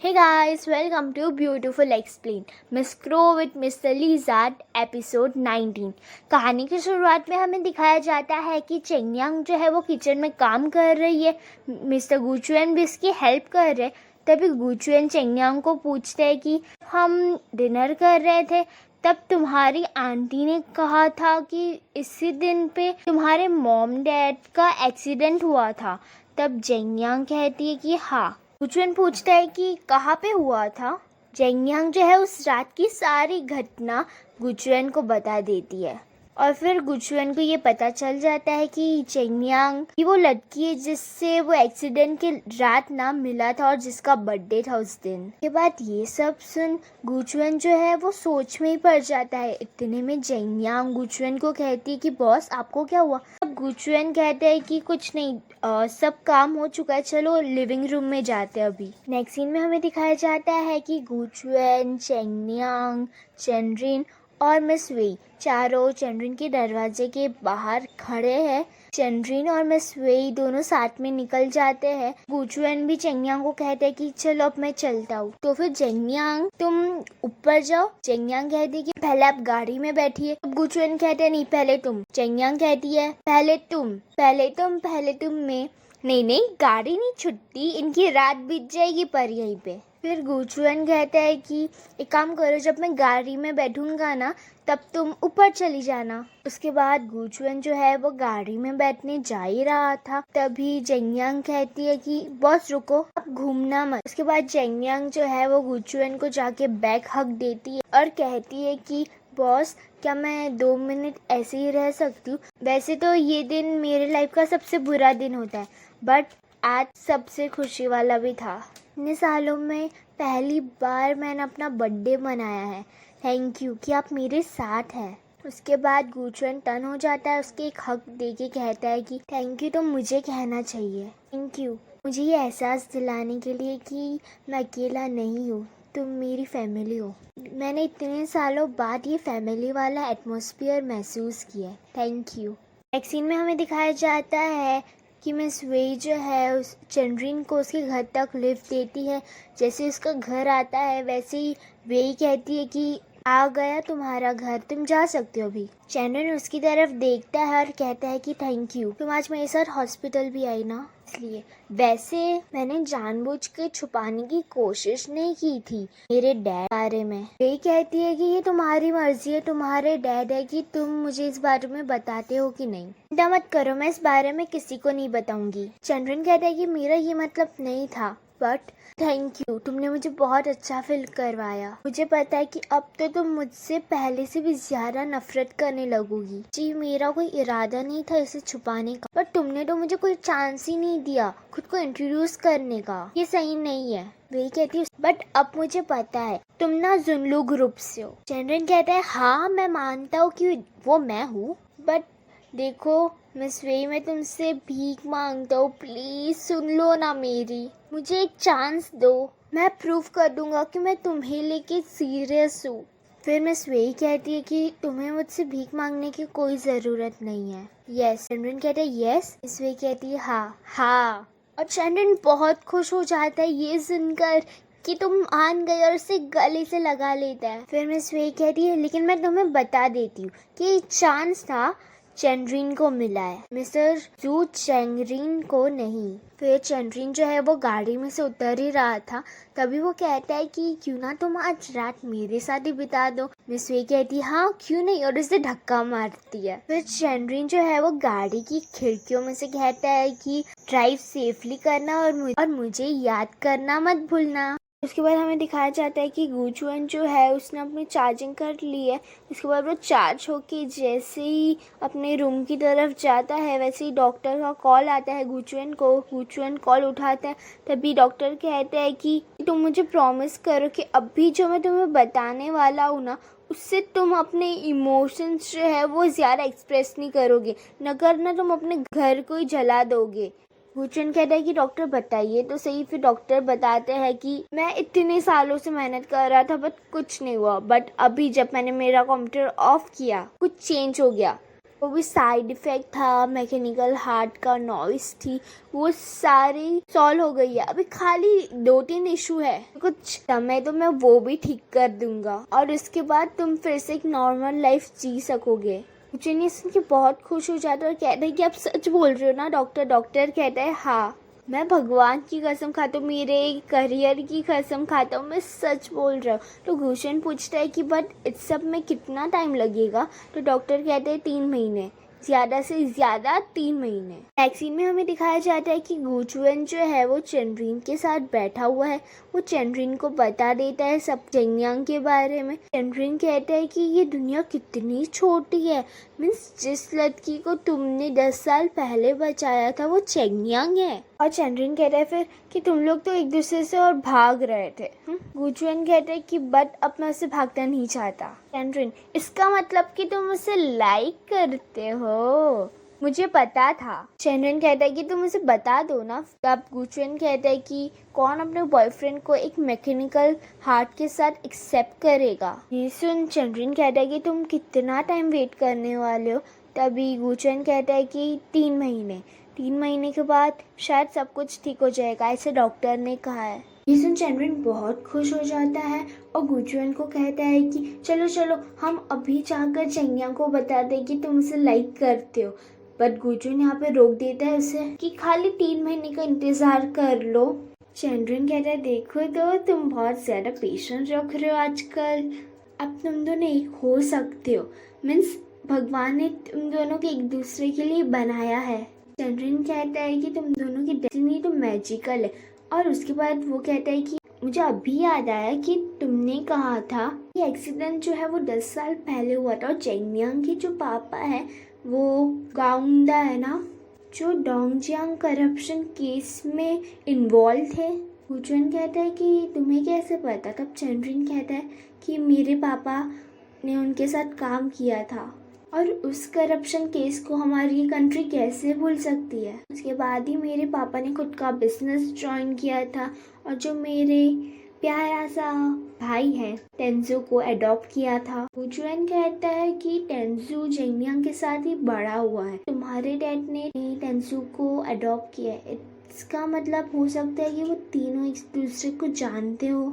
Hey guys, welcome to Beautiful Explain. Miss Crow with Mr. Lizard, episode 19. कहानी की शुरुआत में हमें दिखाया जाता है कि चेंगयांग जो है वो किचन में काम कर रही है. मिस्टर गुचुएन भी इसकी हेल्प कर रहे. तभी गुचुएन चेंगयांग को पूछते हैं कि हम डिनर कर रहे थे, तब तुम्हारी आंटी ने कहा था कि इसी दिन पे तुम्हारे मॉम डैड का एक्सीडेंट हुआ था. तब चेंगयांग कहती है कि हाँ. गुचुएन पूछता है कि कहाँ पे हुआ था. चेंगयांग जो है उस रात की सारी घटना गुचुएन को बता देती है और फिर गुचुएन को ये पता चल जाता है कि चेंगयांग की वो लड़की है जिससे वो एक्सीडेंट के रात नाम मिला था और जिसका बर्थडे था उस दिन. के बाद ये सब सुन गुचुएन जो है वो सोच में ही पड़ जाता है. इतने में चेंगयांग गुचुएन को कहती है कि बॉस आपको क्या हुआ. अब गुचुएन कहते हैं कि कुछ नहीं, सब काम हो चुका है, चलो लिविंग रूम में जाते हैं अभी. नेक्स्ट सीन में हमें दिखाया जाता है कि गुचुएन, चेंगयांग, चेनरिन और मिस वेई चारों चेनरिन के दरवाजे के बाहर खड़े हैं. चेनरिन और मिस वेई दोनों साथ में निकल जाते हैं. गुचुएन भी चेंगयांग को कहते हैं कि चलो अब मैं चलता हूँ. तो फिर चेंगयांग तुम ऊपर जाओ. चेंगयांग कहती है कि पहले आप गाड़ी में बैठिए. अब गुचुएन कहते हैं नहीं पहले तुम. चेंगयांग कहती है पहले तुम में. नहीं गाड़ी नहीं छुट्टी, इनकी रात बीत जाएगी पर यहीं पे. फिर गुचुएन कहता है कि एक काम करो, जब मैं गाड़ी में बैठूंगा ना तब तुम ऊपर चली जाना. उसके बाद गुचुएन जो है वो गाड़ी में बैठने जा ही रहा था. तभी चेंगयांग कहती है कि बॉस रुको, अब घूमना मत. उसके बाद चेंगयांग जो है वो गुचुएन को जाके बैक हग देती है और कहती है कि बॉस क्या मैं 2 मिनट ऐसे ही रह सकती हूँ. वैसे तो ये दिन मेरे लाइफ का सबसे बुरा दिन होता है, बट आज सबसे खुशी वाला भी था. इतने सालों में पहली बार मैंने अपना बर्थडे मनाया है. थैंक यू कि आप मेरे साथ हैं. उसके बाद गुचुएन टर्न हो जाता है, उसके एक हक दे के कहता है कि थैंक यू तो मुझे कहना चाहिए. थैंक यू मुझे ये एहसास दिलाने के लिए कि मैं अकेला नहीं हूँ, तुम मेरी फैमिली हो. मैंने इतने सालों बाद ये फैमिली वाला एटमॉस्फेयर महसूस किया. Thank you. नेक्स्ट सीन में हमें दिखाया जाता है कि मिस वेई जो है उस चेनरिन को उसके घर तक लिफ्ट देती है. जैसे उसका घर आता है वैसे ही वेई कहती है कि आ गया तुम्हारा घर, तुम जा सकते हो अभी. चेनरिन उसकी तरफ देखता है और कहता है कि थैंक यू, तुम आज मेरे साथ हॉस्पिटल भी आई ना इसलिए. वैसे मैंने जानबूझ के छुपाने की कोशिश नहीं की थी मेरे डैड बारे में. वेई कहती है कि ये तुम्हारी मर्जी है, तुम्हारे डैड है कि तुम मुझे इस बारे में बताते हो कि नहीं. चिंता मत करो, मैं इस बारे में किसी को नहीं बताऊंगी. चेनरिन कहता है कि मेरा ये मतलब नहीं था, बट थैंक यू, तुमने मुझे बहुत अच्छा फील करवाया. मुझे पता है कि अब तो तुम मुझसे पहले से भी ज्यादा नफरत करने लगोगी. जी मेरा कोई इरादा नहीं था इसे छुपाने का, पर तुमने तो मुझे कोई चांस ही नहीं दिया खुद को इंट्रोड्यूस करने का. ये सही नहीं है. वही कहती है बट अब मुझे पता है तुम ना जुनलू ग्रुप से हो. चेनरिन कहता है हाँ मैं मानता हूँ कि वो मैं हूँ, बट देखो मिस वेई मैं तुमसे भीख मांगता हूँ, प्लीज सुन लो ना मेरी, मुझे एक चांस दो. मैं प्रूव कर दूंगा कि मैं तुम्हें लेके सीरियस हूँ. फिर मिस वेई कहती है कि तुम्हें मुझसे भीख मांगने की कोई ज़रूरत नहीं है. यस. चेनरिन कहते हैं यस. मिस वेई कहती है हाँ. और चेनरिन बहुत खुश हो जाता है ये सुनकर कि तुम मान गए और उसे गले से लगा लेता है. फिर मिस वेई कहती है लेकिन मैं तुम्हें बता देती हूँ कि चांस था चेनरिन को मिला है, मिस्टर जू चेनरिन को नहीं. फिर चेनरिन जो है वो गाड़ी में से उतर ही रहा था, तभी वो कहता है कि क्यों ना तुम आज रात मेरे साथ ही बिता दो. मिस वे कहती है हाँ क्यों नहीं, और उसे धक्का मारती है. फिर चेनरिन जो है वो गाड़ी की खिड़कियों में से कहता है कि ड्राइव सेफली करना और मुझे याद करना मत भूलना. उसके बाद हमें दिखाया जाता है कि गुचुएन जो है उसने अपनी चार्जिंग कर ली है. उसके बाद वो चार्ज होके जैसे ही अपने रूम की तरफ जाता है वैसे ही डॉक्टर का कॉल आता है गुचुएन को. गुचुएन कॉल उठाता है, तभी डॉक्टर कहता है कि तुम मुझे प्रॉमिस करो कि अभी जो मैं तुम्हें बताने वाला हूँ ना उससे तुम अपने इमोशंस जो है वो ज़्यादा एक्सप्रेस नहीं करोगे, नगर ना तुम अपने घर को ही जला दोगे. गुचुएन कहता है कि डॉक्टर बताइए तो सही. फिर डॉक्टर बताते हैं कि मैं इतने सालों से मेहनत कर रहा था बट कुछ नहीं हुआ, बट अभी जब मैंने मेरा कंप्यूटर ऑफ किया कुछ चेंज हो गया. वो भी साइड इफेक्ट था, मैकेनिकल हार्ट का नॉइस थी, वो सारी सॉल्व हो गई है। अभी खाली 2-3 इशू है, कुछ समय तो मैं वो भी ठीक कर दूंगा और उसके बाद तुम फिर से एक नॉर्मल लाइफ जी सकोगे। मुझे सुन के बहुत खुश हो जाता है और कहता है कि आप सच बोल रहे हो ना डॉक्टर। डॉक्टर कहता है हाँ, मैं भगवान की कसम खाता हूँ, मेरे करियर की कसम खाता हूँ, मैं सच बोल रहा हूँ। तो भूषण पूछता है कि बट इस सब में कितना टाइम लगेगा? तो डॉक्टर कहते हैं 3 महीने, ज़्यादा से ज़्यादा 3 महीने। वैक्सीन में हमें दिखाया जाता है कि गुचुएन जो है वो चेनरिन के साथ बैठा हुआ है। वो चेनरिन को बता देता है सब जेंगयांग के बारे में। चेनरिन कहता है कि ये दुनिया कितनी छोटी है, मीन्स जिस लड़की को तुमने 10 साल पहले बचाया था वो चेंगयांग है। और चेनरिन कहता है फिर कि तुम लोग तो एक दूसरे से और भाग रहे थे। गुचुएन कहते हैं कि बट अब मैं उससे भागना नहीं चाहता। चेनरिन, इसका मतलब कि तुम उसे लाइक करते हो? मुझे पता था। चेनरिन कहता है कि तुम उसे बता दो ना। तब गुचुएन कहता है कि कौन अपने बॉयफ्रेंड को एक मैकेनिकल हार्ट के साथ एक्सेप्ट करेगा? ये सुन चेनरिन कहता है कि तुम कितना टाइम वेट करने वाले हो? तभी गुचुएन कहता है कि 3 महीने। 3 महीने के बाद शायद सब कुछ ठीक हो जाएगा, ऐसे डॉक्टर ने कहा है। ये सुन चेनरिन बहुत खुश हो जाता है और गुचुएन को कहता है कि चलो चलो हम अभी जाकर चेंगयांग को बता दें कि तुम उसे लाइक करते हो। बट गुचुएन यहाँ पे रोक देता है उसे कि खाली 3 महीने का इंतजार कर लो। चेनरिन कहता है देखो तो तुम बहुत ज्यादा पेशेंस रख रहे हो आजकल, अब तुम दोनों एक हो सकते हो, मीन्स भगवान ने तुम दोनों को एक दूसरे के लिए बनाया है। चेनरिन कहता है कि तुम दोनों की डेस्टिनी तो मैजिकल है। और उसके बाद वो कहता है कि मुझे अभी याद आया कि तुमने कहा था कि एक्सीडेंट जो है वो 10 साल पहले हुआ था और चेंगयांग के जो पापा है वो गाउंडा है ना, जो डोंगजियांग करप्शन केस में इन्वॉल्व थे। गुचुएन कहता है कि तुम्हें कैसे पता? तब चेनरिन कहता है कि मेरे पापा ने उनके साथ काम किया था और उस करप्शन केस को हमारी कंट्री कैसे भूल सकती है। उसके बाद ही मेरे पापा ने खुद का बिजनेस ज्वाइन किया था और जो मेरे प्यारा सा भाई है टेंजू को अडॉप्ट किया था। गुचुएन कहता है कि टेंजू जेंगयांग के साथ ही बड़ा हुआ है, तुम्हारे डैड ने टेंजू को अडॉप्ट किया है, इसका मतलब हो सकता है कि वो तीनों एक दूसरे को जानते हो।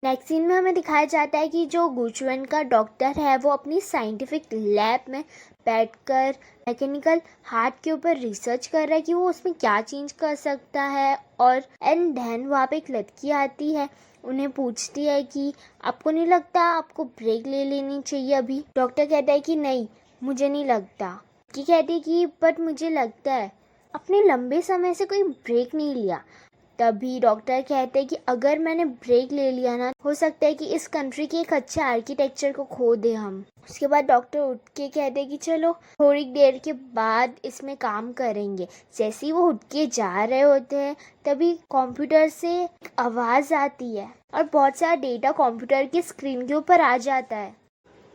नेक्स्ट सीन में हमें दिखाया जाता है कि जो गुचुएन का डॉक्टर है वो अपनी साइंटिफिक लैब में बैठकर मैकेनिकल हार्ट के ऊपर रिसर्च कर रहा है कि वो उसमें क्या चेंज कर सकता है। और एंड देन वहाँ पे एक लड़की आती है, उन्हें पूछती है कि आपको नहीं लगता आपको ब्रेक ले लेनी चाहिए अभी? डॉक्टर कहता है कि नहीं, मुझे नहीं लगता। कि कहती है कि बट मुझे लगता है। अपने लंबे समय से कोई ब्रेक नहीं लिया। तभी डॉक्टर कहते हैं कि अगर मैंने ब्रेक ले लिया ना, हो सकता है कि इस कंट्री के एक अच्छे आर्किटेक्चर को खो दे हम। उसके बाद डॉक्टर उठ के कहते हैं कि चलो थोड़ी देर के बाद इसमें काम करेंगे। जैसे ही वो उठ के जा रहे होते हैं तभी कंप्यूटर से एक आवाज़ आती है और बहुत सारा डेटा कंप्यूटर की स्क्रीन के ऊपर आ जाता है।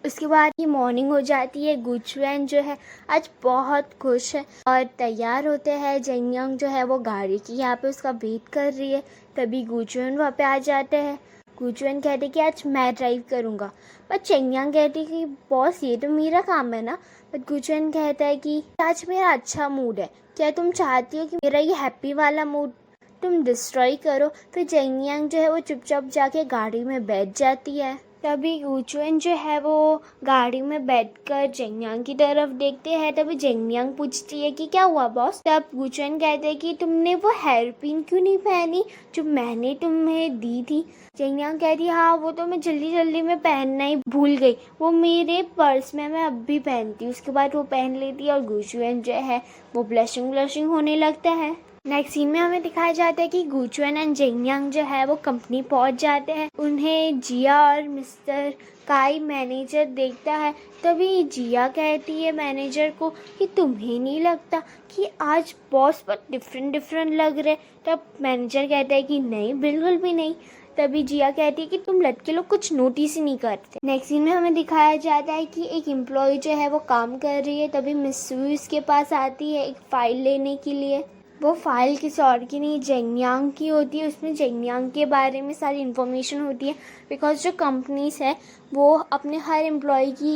उसके बाद ही मॉर्निंग हो जाती है। गुचुएन जो है आज बहुत खुश है और तैयार होते हैं। जेंगयांग जो है वो गाड़ी की यहाँ पे उसका वेट कर रही है। तभी गुचुएन वहाँ पे आ जाते हैं। गुचुएन कहते कि आज मैं ड्राइव करूँगा, बट चेंगयांग कहती कि बॉस ये तो मेरा काम है ना। बट गुचुएन कहता है कि आज मेरा अच्छा मूड है, क्या तुम चाहती हो कि मेरा ये हैप्पी वाला मूड तुम डिस्ट्रॉय करो? फिर जेंगयांग जो है वो चुपचाप जाके गाड़ी में बैठ जाती है। तभी गुचुएन जो है वो गाड़ी में बैठकर जेंगयांग की तरफ देखते हैं। तभी जेंगयांग पूछती है कि क्या हुआ बॉस? तब गुचुएन कहते हैं कि तुमने वो हेयर पिन क्यों नहीं पहनी जो मैंने तुम्हें दी थी? जेंगयांग कहती है हाँ, वो तो मैं जल्दी जल्दी में पहनना ही भूल गई, वो मेरे पर्स में, मैं अब भी पहनती हूँ। उसके बाद वो पहन लेती है और गुचुएन जो है वो ब्लशिंग होने लगता है। नेक्स्ट सीन में हमें दिखाया जाता है कि गुचुएन एंड जेंगयांग जो है वो कंपनी पहुंच जाते हैं। उन्हें जिया और मिस्टर काई मैनेजर देखता है। तभी जिया कहती है मैनेजर को कि तुम्हें नहीं लगता कि आज बॉस बहुत डिफरेंट लग रहे? तब मैनेजर कहता है कि नहीं, बिल्कुल भी नहीं। तभी जिया कहती है कि तुम लड़के लोग कुछ नोटिस ही नहीं करते। नेक्स्ट सीन में हमें दिखाया जाता है कि एक एम्प्लॉय जो है वो काम कर रही है। तभी मिस सुई उसके पास आती है एक फाइल लेने के लिए। वो फाइल किसी और की नहीं, जेंगयांग की होती है। उसमें जेंगयांग के बारे में सारी इन्फॉर्मेशन होती है। बिकॉज जो कंपनीज है वो अपने हर एम्प्लॉय की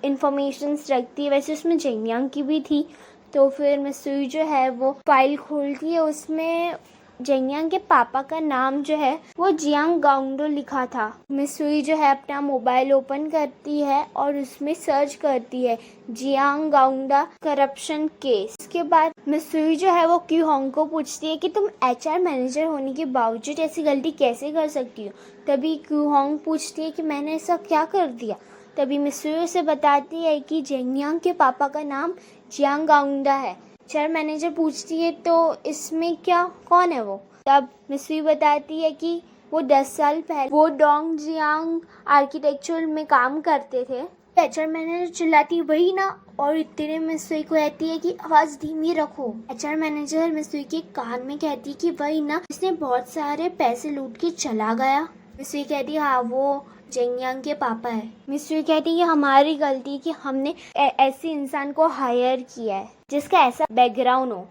इंफॉर्मेशंस रखती है, वैसे उसमें जेंगयांग की भी थी। तो फिर मिसुई जो है वो फाइल खोलती है, उसमें जेंगयांग के पापा का नाम जो है वो जियांग गांगडो लिखा था। मिसुई जो है अपना मोबाइल ओपन करती है और उसमें सर्च करती है जियांग गांगडा करप्शन केस। इसके बाद मिसुई जो है वो क्यू होंग को पूछती है कि तुम एचआर मैनेजर होने के बावजूद ऐसी गलती कैसे कर सकती हो। तभी क्यू होंग पूछती है कि मैंने ऐसा क्या कर दिया। तभी मिसुई उसे बताती है कि जेंगयांग के पापा का नाम जियांग गांगडा है। एचआर मैनेजर पूछती है तो इसमें क्या, कौन है वो। तब मिसुई बताती है कि वो 10 साल पहले वो डोंग जियांग आर्किटेक्चर में काम करते थे। एचआर मैनेजर चिल्लाती वही ना, और इतने मिसुई को कहती है कि आवाज धीमी रखो। एचआर मैनेजर मिसुई के कान में कहती है कि वही ना, इसने बहुत सारे पैसे लूट के चला गया। मिसुई कहती है हाँ, वो जेंगयांग के पापा है। मिसुई कहती है कि हमारी गलती कि हमने ऐसे इंसान को हायर किया है जिसका ऐसा बैकग्राउंड हो।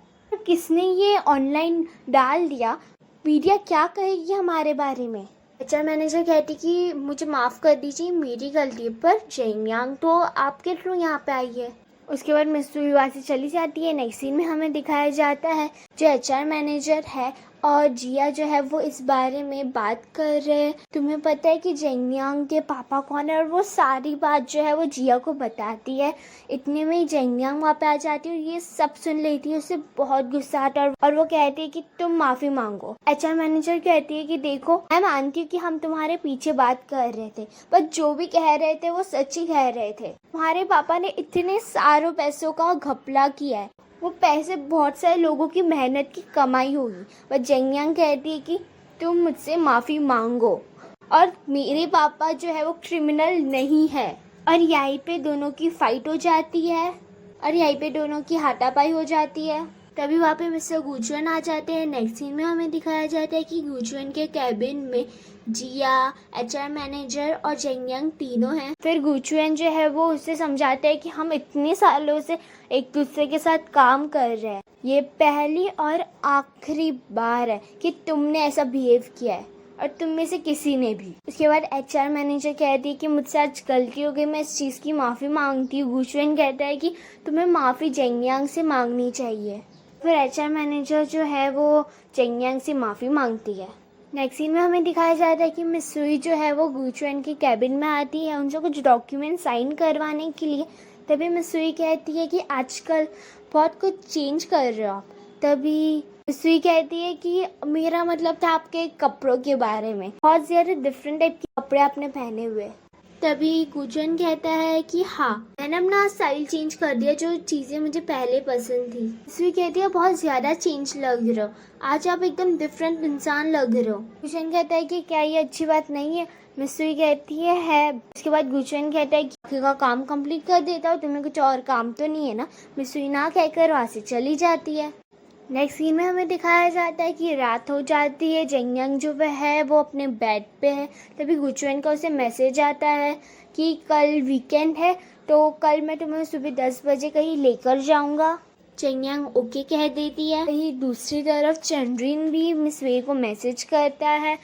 किसने ये ऑनलाइन डाल दिया, मीडिया क्या कहेगी हमारे बारे में। एचआर मैनेजर कहती कि मुझे माफ़ कर दीजिए, मेरी गलती है, पर जेंगयांग तो आपके थ्रू यहाँ पे आई है। उसके बाद मिसुई वहाँ से चली जाती है। नेक्स्ट सीन में हमें दिखाया जाता है जो एचआर मैनेजर है और जिया जो है वो इस बारे में बात कर रहे हैं। तुम्हें पता है कि जेंगयांग के पापा कौन है, और वो सारी बात जो है वो जिया को बताती है। इतने में ही जेंगयांग वहाँ पे आ जाती है और ये सब सुन लेती है। उसे बहुत गुस्सा आता है और वो कहती है कि तुम माफ़ी मांगो। एचआर मैनेजर कहती है कि देखो, मैं मानती हूँ कि हम तुम्हारे पीछे बात कर रहे थे, पर जो भी कह रहे थे वो सच ही कह रहे थे। तुम्हारे पापा ने इतने सारों पैसों का घपला किया है, वो पैसे बहुत सारे लोगों की मेहनत की कमाई होगी। पर जेंगयांग कहती है कि तुम मुझसे माफ़ी मांगो, और मेरे पापा जो है वो क्रिमिनल नहीं है। और यहीं पे दोनों की फाइट हो जाती है और यहीं पे दोनों की हाथापाई हो जाती है। तभी वहाँ पे मिस्टर गुचुएन आ जाते हैं। नेक्स्ट सीन में हमें दिखाया जाता है कि गुचुएन के कैबिन में जिया, एचआर मैनेजर और जेंगयांग तीनों हैं। फिर गुचुएन जो है वो उसे समझाते हैं कि हम इतने सालों से एक दूसरे के साथ काम कर रहे हैं, ये पहली और आखिरी बार है कि तुमने ऐसा बिहेव किया है, और तुम में से किसी ने भी। उसके बाद एचआर मैनेजर कहती है कि मुझसे आज गलती हो गई, मैं इस चीज़ की माफ़ी मांगती हूँ। गुचुएन कहता है कि तुम्हें माफ़ी जेंगयांग से मांगनी चाहिए। फिर एचआर मैनेजर जो है वो जेंगयांग से माफ़ी मांगती है। नेक्स्ट सीन में हमें दिखाया जाता है कि मिसुई जो है वो गुचुएन के कैबिन में आती है उनसे कुछ डॉक्यूमेंट साइन करवाने के लिए। तभी मिसुई कहती है कि आजकल बहुत कुछ चेंज कर रहे हो आप। तभी मिसुई कहती है कि मेरा मतलब था आपके कपड़ों के बारे में, बहुत ज़्यादा डिफरेंट टाइप के कपड़े आपने पहने हुए। तभी गुचुएन कहता है कि हाँ, मैंने अपना स्टाइल चेंज कर दिया, जो चीज़ें मुझे पहले पसंद थी। मिसुई कहती है बहुत ज़्यादा चेंज लग रहे हो, आज आप एकदम डिफरेंट इंसान लग रहे हो। गुचुएन कहता है कि क्या ये अच्छी बात नहीं है। मिसुई कहती है। उसके बाद गुचुएन कहता है कि बाकी का काम कंप्लीट कर देता हूँ, तुम्हें कुछ और काम तो नहीं है ना। मिसुई ना कहकर वहाँ से चली जाती है। नेक्स्ट सीन में हमें दिखाया जाता है कि रात हो जाती है। जेंगयांग जो है वो अपने बेड पे है। तभी गुचुएन का उसे मैसेज आता है कि कल वीकेंड है, तो कल मैं तुम्हें सुबह 10 बजे कहीं लेकर जाऊंगा। जेंगयांग ओके कह देती है। वहीं दूसरी तरफ चंद्रिन भी मिस वे को मैसेज करता है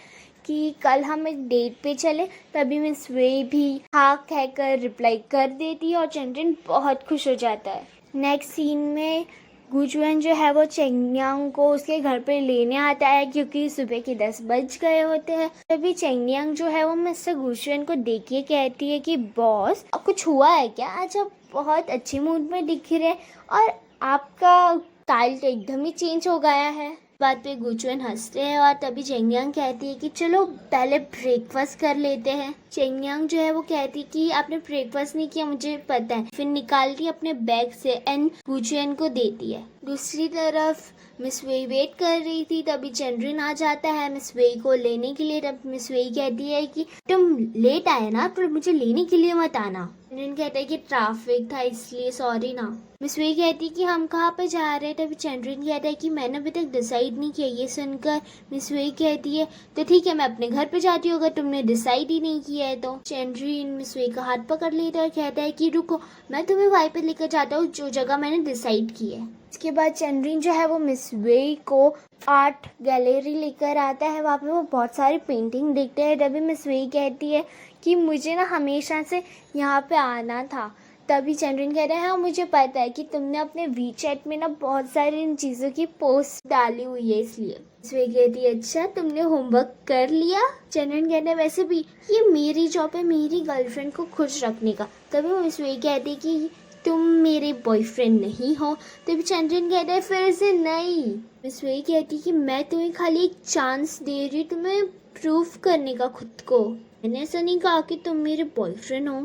कि कल हम एक डेट पे चले। तभी मिस वे भी हाँ कहकर रिप्लाई कर देती है और चंद्रिन बहुत खुश हो जाता है। नेक्स्ट सीन में गुचुएन जो है वो जेंगयांग को उसके घर पे लेने आता है क्योंकि सुबह के 10 बज गए होते हैं। तभी जेंगयांग जो है वो मिस्टर गुचुएन को देख के कहती है कि बॉस, कुछ हुआ है क्या? आज आप बहुत अच्छे मूड में दिख रहे हैं और आपका स्टाइल तो एकदम ही चेंज हो गया है। बात पे गुचुएन हंसते हैं और तभी जेंगयांग कहती है कि चलो पहले ब्रेकफास्ट कर लेते हैं। जेंगयांग जो है वो कहती कि आपने ब्रेकफास्ट नहीं किया, मुझे पता है। फिर निकालती अपने बैग से एंड गुचुएन को देती है। दूसरी तरफ मिस वेई वेट कर रही थी। तभी चंद्रिन आ जाता है मिस वेई को लेने के लिए। तब मिस वेई कहती है कि तुम लेट आए ना, तो मुझे लेने के लिए मत आना। चंद्रिन कहता है कि ट्रैफिक था इसलिए सॉरी ना। मिस वेई कहती कि हम कहाँ पे जा रहे हैं। तभी चंद्रिन कहता है कि मैंने अभी तक डिसाइड नहीं किया। ये सुनकर मिस वेई कहती है तो ठीक है, मैं अपने घर पे जाती हूँ अगर तुमने डिसाइड ही नहीं किया है तो। चंद्रिन मिस वेई का हाथ पकड़ लेता है और कहता है कि रुको, मैं तुम्हें वहीं पे लेकर जाता हूँ जो जगह मैंने डिसाइड की है। इसके बाद चंद्रिन जो है वो मिस वेई को आर्ट गैलरी लेकर आता है। वहाँ पे वो बहुत सारी पेंटिंग देखते हैं। तभी मिस वेई कहती है कि मुझे ना हमेशा से यहाँ पे आना था, तभी चंद्रन कह रहा है हाँ मुझे पता है कि तुमने अपने वीचैट में ना बहुत सारी इन चीज़ों की पोस्ट डाली हुई है इसलिए। मिसवे कहती है अच्छा तुमने होमवर्क कर लिया। चंद्रन कहता है वैसे भी ये मेरी जॉब है मेरी गर्लफ्रेंड को खुश रखने का। तभी मिसवे कहती कि तुम मेरे बॉयफ्रेंड नहीं हो। तभी चंद्रन कहता है फिर से नहीं। मिसवे कहती कि मैं तुम्हें खाली एक चांस दे रही तुम्हें प्रूफ करने का खुद को। मैंने ऐसा नहीं कहा कि तुम मेरे बॉयफ्रेंड हो।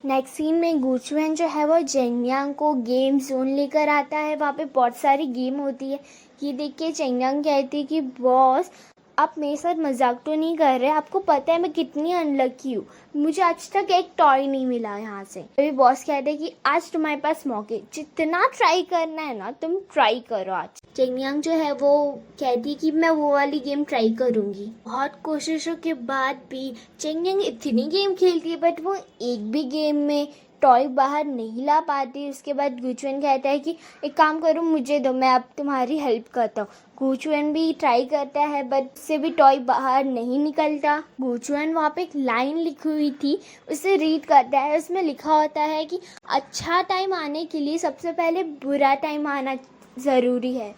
नेक्स्ट सीन में गुचुएन जो है वो जेंगयांग को गेम जोन लेकर आता है। वहाँ पे बहुत सारी गेम होती है। ये देख के जेंगयांग कहती है कि बॉस आप मेरे साथ मजाक तो नहीं कर रहे, आपको पता है मैं कितनी अनलकी हूँ, मुझे आज तक एक टॉय नहीं मिला यहाँ से। अभी बॉस कहते हैं कि आज तुम्हारे पास मौके, जितना ट्राई करना है ना तुम ट्राई करो आज। जेंगयांग जो है वो कहती है कि मैं वो वाली गेम ट्राई करूंगी। बहुत कोशिशों के बाद भी जेंगयांग इतनी गेम खेलती है बट वो एक भी गेम में टॉय बाहर नहीं ला पाती। उसके बाद गुचुएन कहता है कि एक काम करो मुझे दो, मैं अब तुम्हारी हेल्प करता हूँ। गुचुएन भी ट्राई करता है बट उससे भी टॉय बाहर नहीं निकलता। गुचुएन वहाँ पे एक लाइन लिखी हुई थी उसे रीड करता है। उसमें लिखा होता है कि अच्छा टाइम आने के लिए सबसे पहले बुरा टाइम आना ज़रूरी है,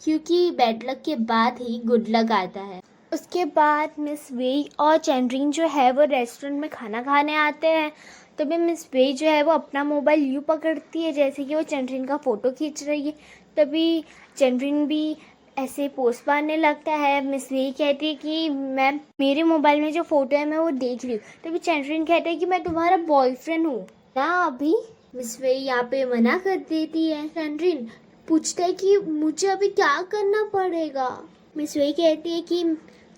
क्योंकि बैड लक के बाद ही गुड लक आता है। उसके बाद मिस वेई और चैंड्रिन जो है वो रेस्टोरेंट में खाना खाने आते हैं। तभी मिस वेई जो है वो अपना मोबाइल यूँ पकड़ती है जैसे कि वो चैंड्रिन का फ़ोटो खींच रही है। तभी चैंड्रिन भी ऐसे पोस्ट मारने लगता है। मिस वेई कहती है कि मैं मेरे मोबाइल में जो फ़ोटो है मैं वो देख रही हूँ। तभी चैंड्रिन कहता है कि मैं तुम्हारा बॉयफ्रेंड हूँ ना अभी। मिस वेई यहाँ पे मना कर देती है। चैंड्रिन पूछता है कि मुझे अभी क्या करना पड़ेगा। मिस वेई कहती है कि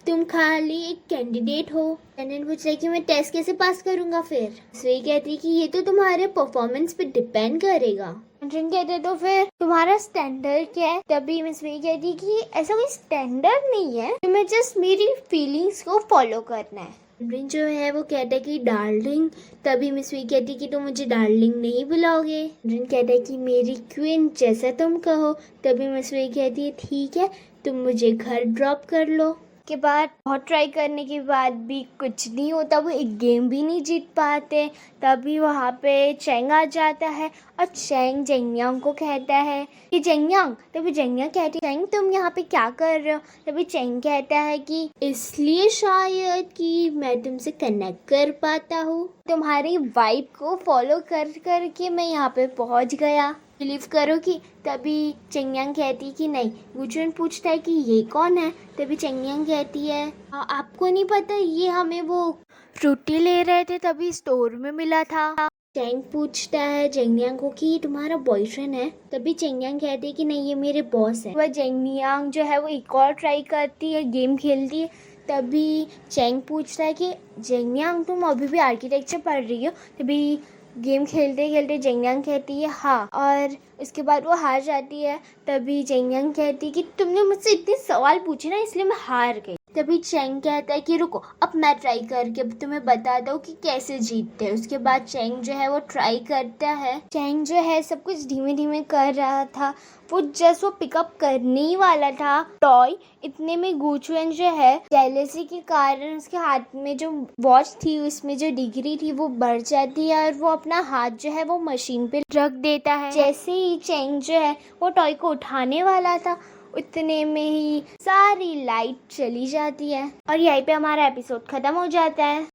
तुम खाली एक कैंडिडेट हो। चैंड्रिन पूछता है कि मैं टेस्ट कैसे पास करूंगा फिर। मिस वेई कहती है कि ये तो तुम्हारे परफॉर्मेंस पे डिपेंड करेगा। चैंड्रिन कहते तो फिर तुम्हारा स्टैंडर्ड क्या है। तभी मिस वेई कहती है कि ऐसा कोई स्टैंडर्ड नहीं है, तुम्हें जस्ट मेरी फीलिंग्स को फॉलो करना है। चैंड्रिन जो है वो कहता है कि डार्लिंग। तभी मिस वेई कहती है कि तुम मुझे डार्लिंग नहीं बुलाओगे। चैंड्रिन कहता है कि मेरी क्वीन जैसा तुम कहो। तभी मिस वेई कहती है ठीक है तुम मुझे घर ड्रॉप कर लो। के बाद बहुत ट्राई करने के बाद भी कुछ नहीं होता, वो एक गेम भी नहीं जीत पाते। तभी वहाँ पे चेंग आ जाता है और चेंग जेंगयांग को कहता है कि जेंगयांग। तभी जेंगयांग कहती है चेंग तुम यहाँ पे क्या कर रहे हो। तभी चेंग कहता है कि इसलिए शायद कि मैं तुमसे कनेक्ट कर पाता हूँ, तुम्हारी वाइब को फॉलो कर करके मैं यहाँ पे पहुँच गया, बिलीव करोगी। तभी चेंगयांग कहती कि नहीं। गुचुएन पूछता है कि ये कौन है। तभी चेंगयांग कहती है आपको नहीं पता, ये हमें वो फ्रूटी ले रहे थे तभी स्टोर में मिला था। चेंग पूछता है जेंगयांग को कि ये तुम्हारा बॉयफ्रेंड है। तभी चेंगयांग कहती है कि नहीं ये मेरे बॉस है। वह जेंगयांग जो है वो एक और ट्राई करती है, गेम खेलती है। तभी चेंग पूछता है कि जेंगयांग तुम अभी भी आर्किटेक्चर पढ़ रही हो। तभी गेम खेलते खेलते जेंगयांग कहती है हाँ, और उसके बाद वो हार जाती है। तभी जेंगयांग कहती है कि तुमने मुझसे इतने सवाल पूछे ना इसलिए मैं हार गई। तभी चेंग कहता है कि रुको अब मैं ट्राई करके तुम्हें बता दूँ कि कैसे जीतते हैं। उसके बाद चेंग जो है वो ट्राई करता है। चेंग जो है सब कुछ धीमे धीमे कर रहा था, वो जस्ट वो पिकअप करने ही वाला था टॉय। इतने में गुचुएन जो है जेलेसी के कारण उसके हाथ में जो वॉच थी उसमें जो डिग्री थी वो बढ़ जाती है और वो अपना हाथ जो है वो मशीन पे रख देता है। जैसे ही चेंग जो है वो टॉय को उठाने वाला था उतने में ही सारी लाइट चली जाती है और यहीं पे हमारा एपिसोड खत्म हो जाता है।